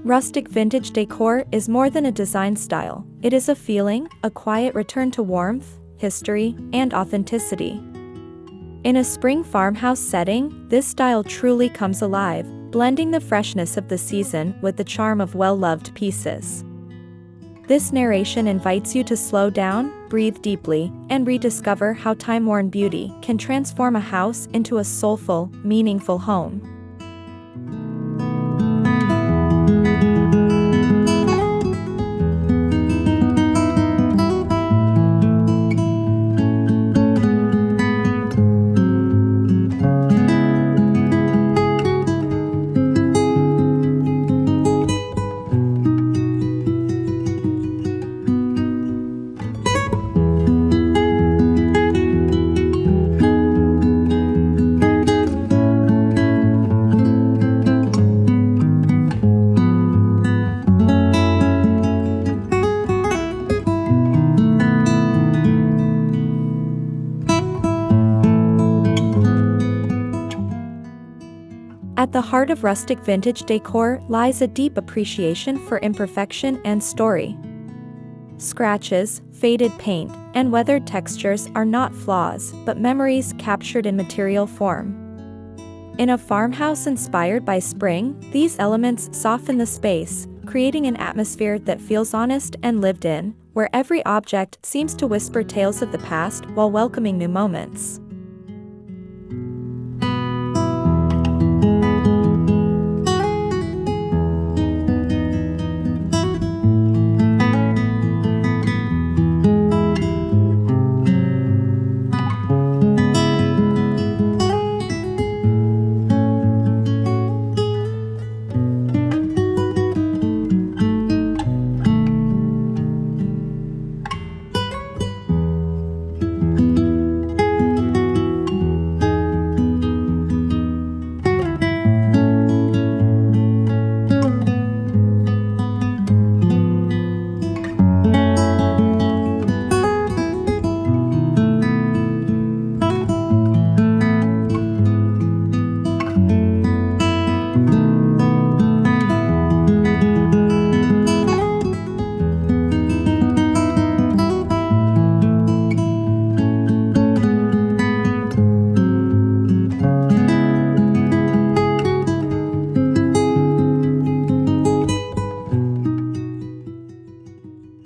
Rustic vintage decor is more than a design style. It is a feeling, a quiet return to warmth, history, and authenticity. In a spring farmhouse setting, this style truly comes alive, blending the freshness of the season with the charm of well-loved pieces. This narration invites you to slow down, breathe deeply, and rediscover how time-worn beauty can transform a house into a soulful, meaningful home. At the heart of rustic vintage decor lies a deep appreciation for imperfection and story. Scratches, faded paint, and weathered textures are not flaws, but memories captured in material form. In a farmhouse inspired by spring, these elements soften the space, creating an atmosphere that feels honest and lived in, where every object seems to whisper tales of the past while welcoming new moments.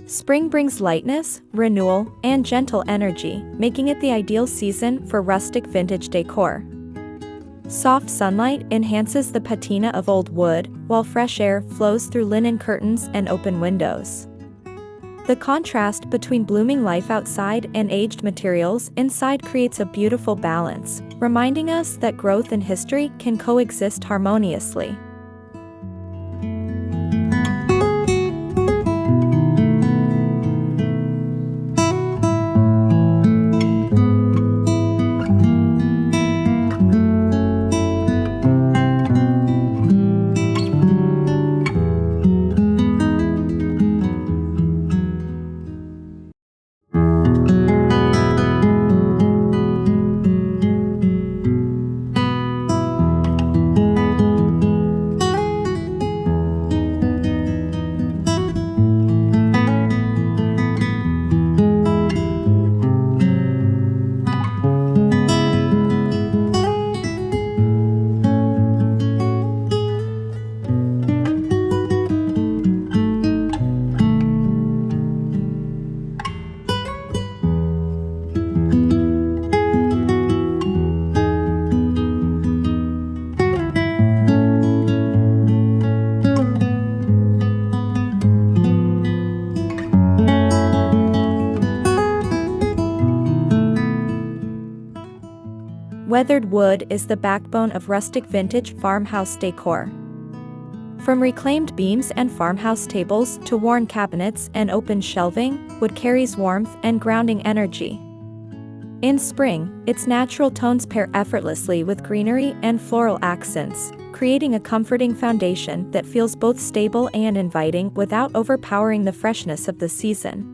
Spring brings lightness, renewal, and gentle energy, making it the ideal season for rustic vintage decor. Soft sunlight enhances the patina of old wood, while fresh air flows through linen curtains and open windows. The contrast between blooming life outside and aged materials inside creates a beautiful balance, reminding us that growth and history can coexist harmoniously. Weathered wood is the backbone of rustic vintage farmhouse decor. From reclaimed beams and farmhouse tables to worn cabinets and open shelving, wood carries warmth and grounding energy. In spring, its natural tones pair effortlessly with greenery and floral accents, creating a comforting foundation that feels both stable and inviting without overpowering the freshness of the season.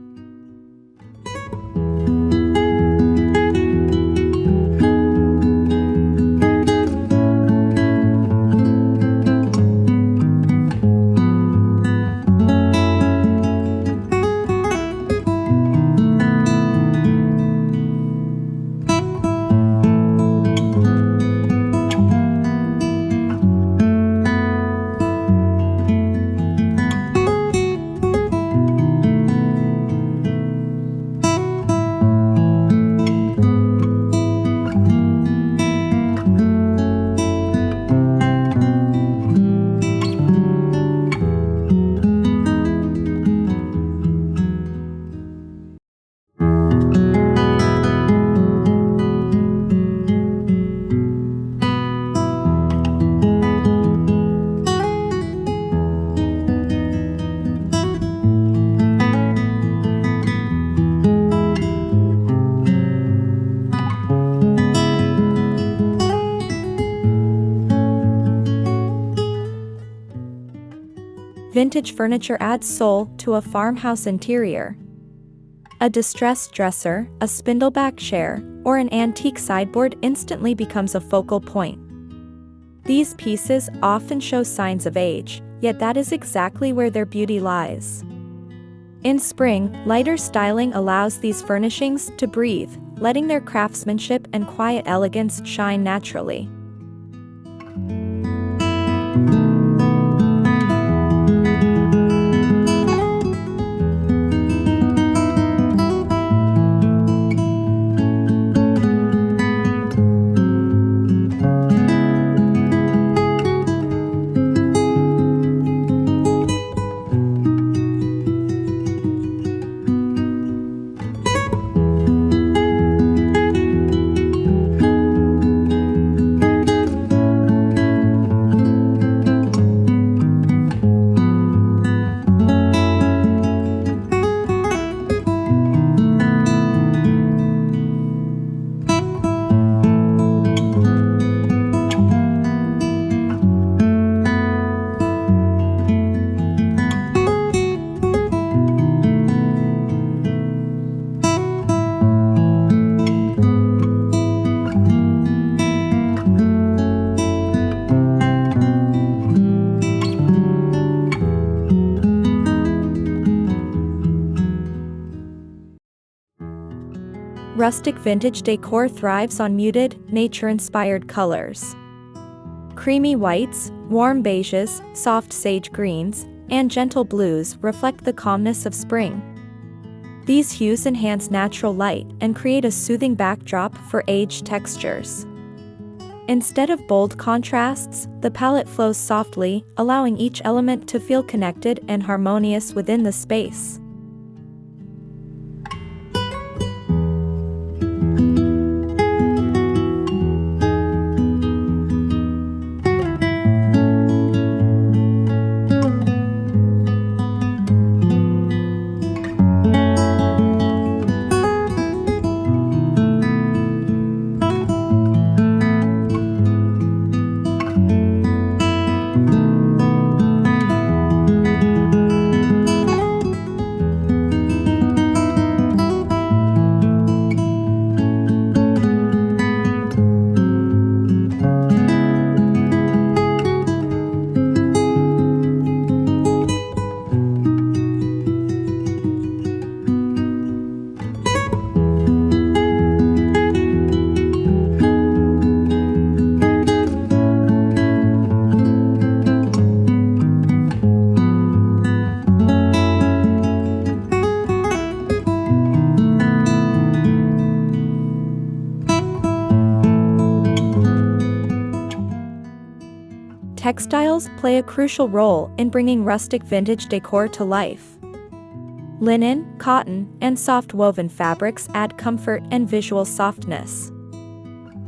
vintage furniture adds soul to a farmhouse interior. A distressed dresser, a spindleback chair, or an antique sideboard instantly becomes a focal point. These pieces often show signs of age, yet that is exactly where their beauty lies. In spring, lighter styling allows these furnishings to breathe, letting their craftsmanship and quiet elegance shine naturally. Rustic vintage decor thrives on muted, nature-inspired colors. Creamy whites, warm beiges, soft sage greens, and gentle blues reflect the calmness of spring. These hues enhance natural light and create a soothing backdrop for aged textures. Instead of bold contrasts, the palette flows softly, allowing each element to feel connected and harmonious within the space. Textiles play a crucial role in bringing rustic vintage decor to life. Linen, cotton, and soft woven fabrics add comfort and visual softness.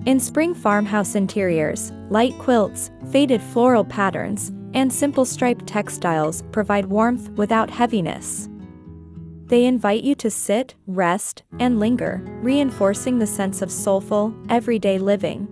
In spring farmhouse interiors, light quilts, faded floral patterns, and simple striped textiles provide warmth without heaviness. They invite you to sit, rest, and linger, reinforcing the sense of soulful, everyday living.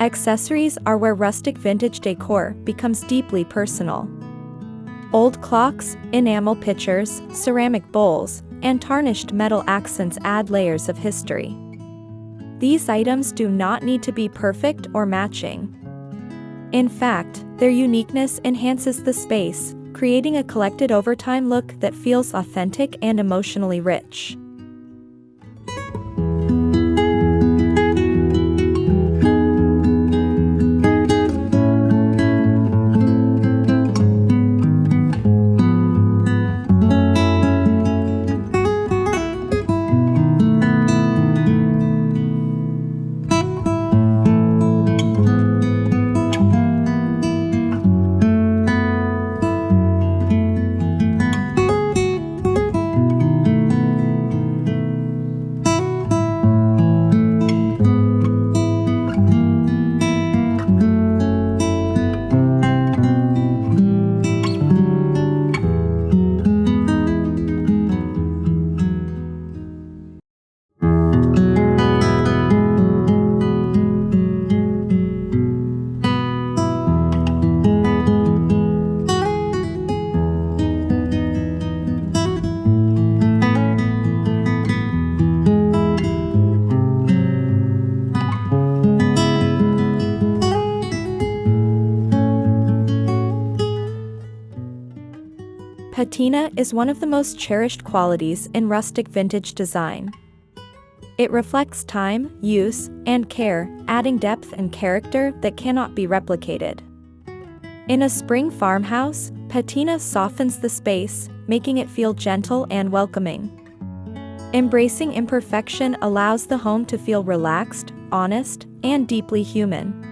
Accessories are where rustic vintage decor becomes deeply personal. Old clocks, enamel pitchers, ceramic bowls, and tarnished metal accents add layers of history. These items do not need to be perfect or matching. In fact, their uniqueness enhances the space, creating a collected over time look that feels authentic and emotionally rich. Patina is one of the most cherished qualities in rustic vintage design. It reflects time, use, and care, adding depth and character that cannot be replicated. In a spring farmhouse, patina softens the space, making it feel gentle and welcoming. Embracing imperfection allows the home to feel relaxed, honest, and deeply human.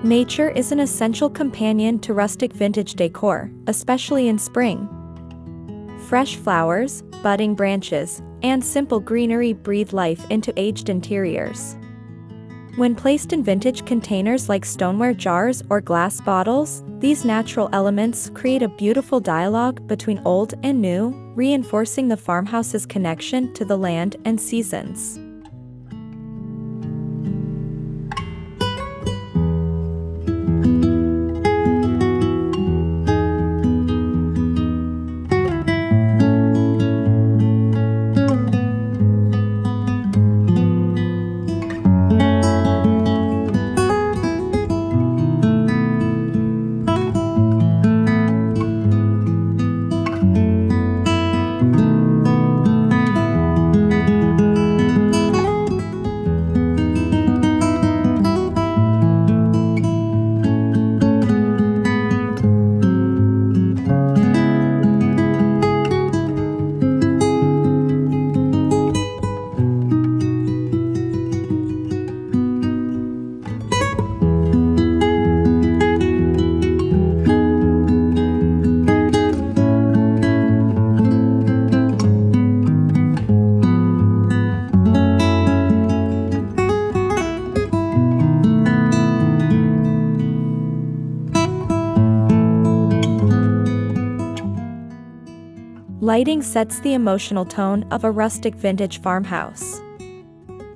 Nature is an essential companion to rustic vintage decor, especially in spring. Fresh flowers, budding branches, and simple greenery breathe life into aged interiors. When placed in vintage containers like stoneware jars or glass bottles, these natural elements create a beautiful dialogue between old and new, reinforcing the farmhouse's connection to the land and seasons. Lighting sets the emotional tone of a rustic vintage farmhouse.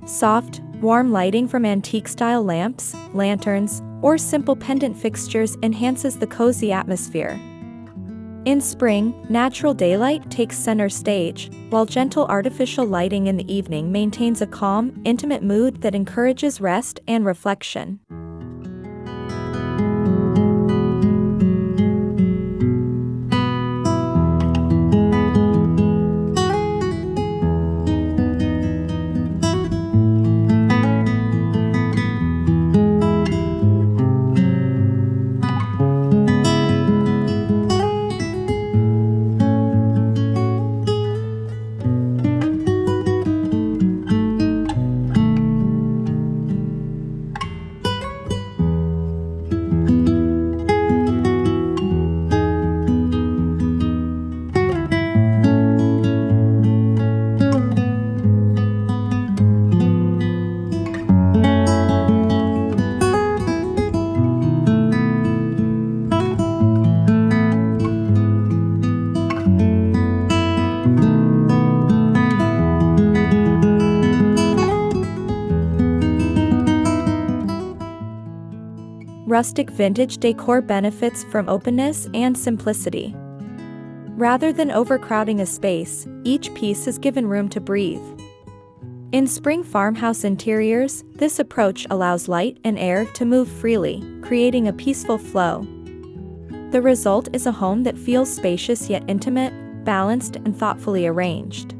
Soft, warm lighting from antique-style lamps, lanterns, or simple pendant fixtures enhances the cozy atmosphere. In spring, natural daylight takes center stage, while gentle artificial lighting in the evening maintains a calm, intimate mood that encourages rest and reflection. Rustic vintage decor benefits from openness and simplicity. Rather than overcrowding a space, each piece is given room to breathe. In spring farmhouse interiors, this approach allows light and air to move freely, creating a peaceful flow. The result is a home that feels spacious yet intimate, balanced and thoughtfully arranged.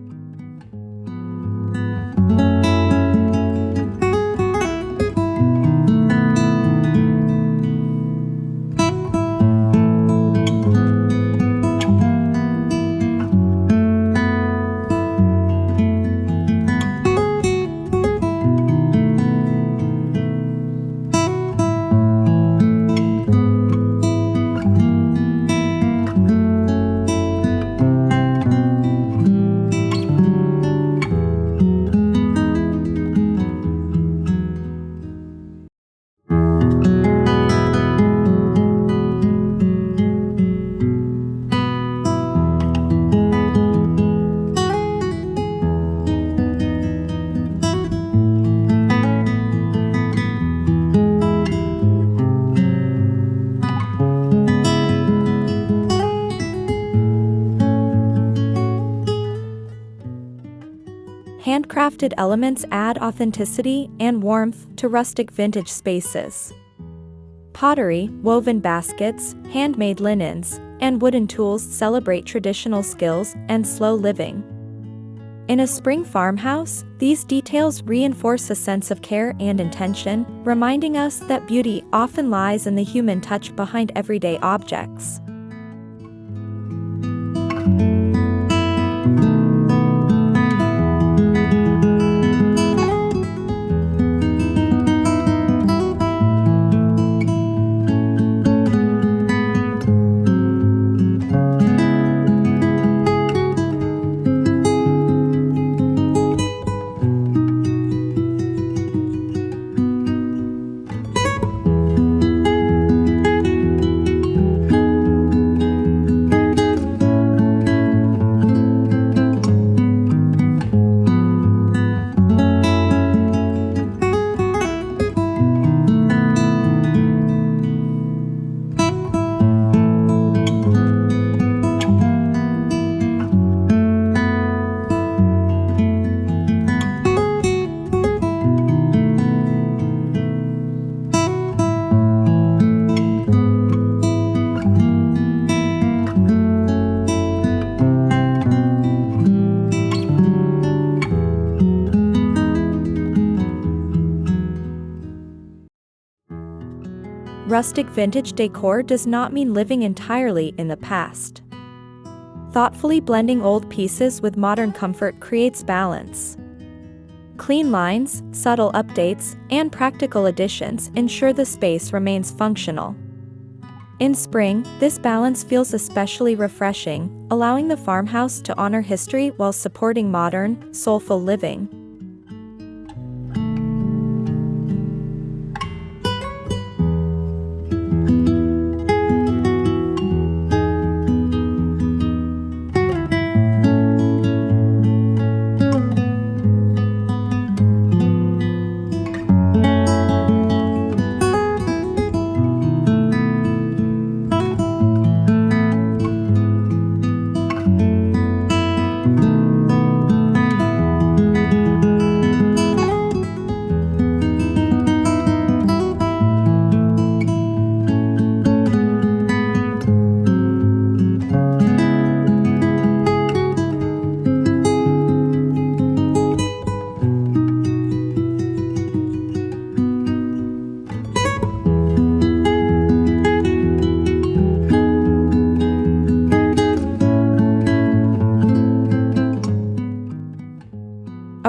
Handcrafted elements add authenticity and warmth to rustic vintage spaces. Pottery, woven baskets, handmade linens, and wooden tools celebrate traditional skills and slow living. In a spring farmhouse, these details reinforce a sense of care and intention, reminding us that beauty often lies in the human touch behind everyday objects. Rustic vintage decor does not mean living entirely in the past. Thoughtfully blending old pieces with modern comfort creates balance. Clean lines, subtle updates, and practical additions ensure the space remains functional. In spring, this balance feels especially refreshing, allowing the farmhouse to honor history while supporting modern, soulful living.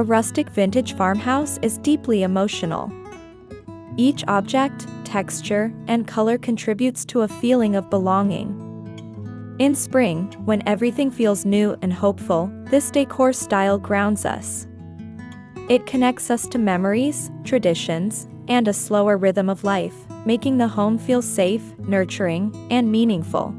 A rustic vintage farmhouse is deeply emotional. Each object, texture, and color contributes to a feeling of belonging. In spring, when everything feels new and hopeful, this decor style grounds us. It connects us to memories, traditions, and a slower rhythm of life, making the home feel safe, nurturing, and meaningful.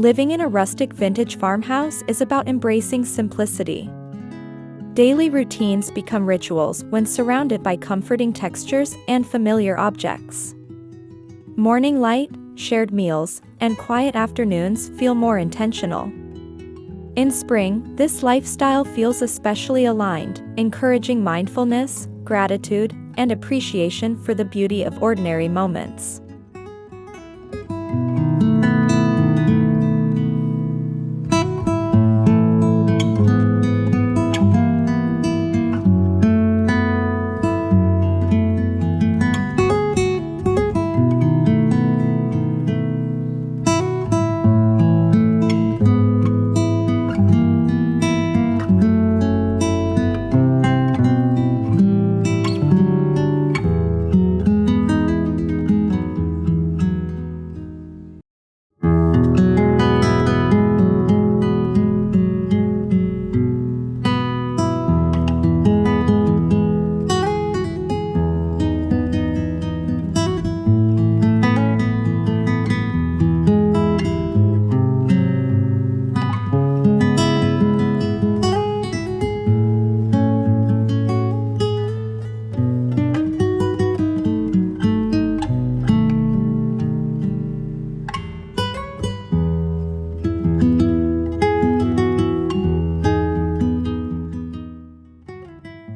Living in a rustic vintage farmhouse is about embracing simplicity. Daily routines become rituals when surrounded by comforting textures and familiar objects. Morning light, shared meals, and quiet afternoons feel more intentional. In spring, this lifestyle feels especially aligned, encouraging mindfulness, gratitude, and appreciation for the beauty of ordinary moments.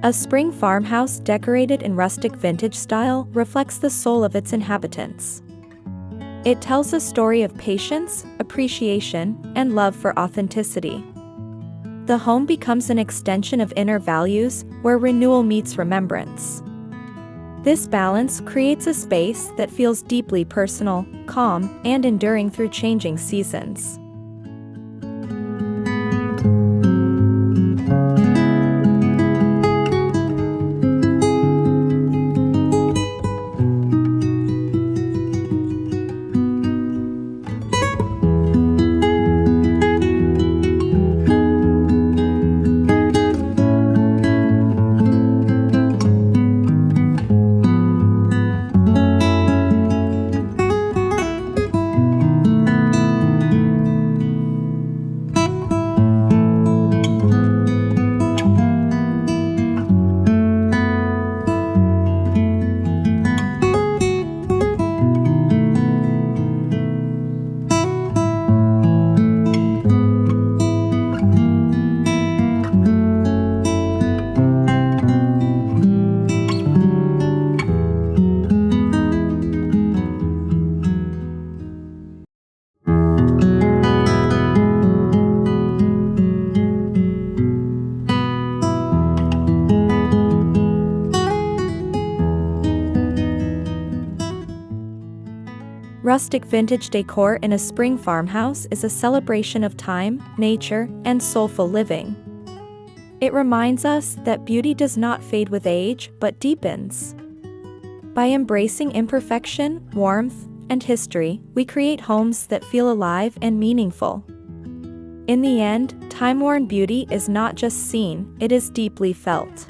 A spring farmhouse decorated in rustic vintage style reflects the soul of its inhabitants. It tells a story of patience, appreciation, and love for authenticity. The home becomes an extension of inner values, where renewal meets remembrance. This balance creates a space that feels deeply personal, calm, and enduring through changing seasons. Rustic vintage decor in a spring farmhouse is a celebration of time, nature, and soulful living. It reminds us that beauty does not fade with age but deepens. By embracing imperfection, warmth, and history, we create homes that feel alive and meaningful. In the end, time-worn beauty is not just seen, it is deeply felt.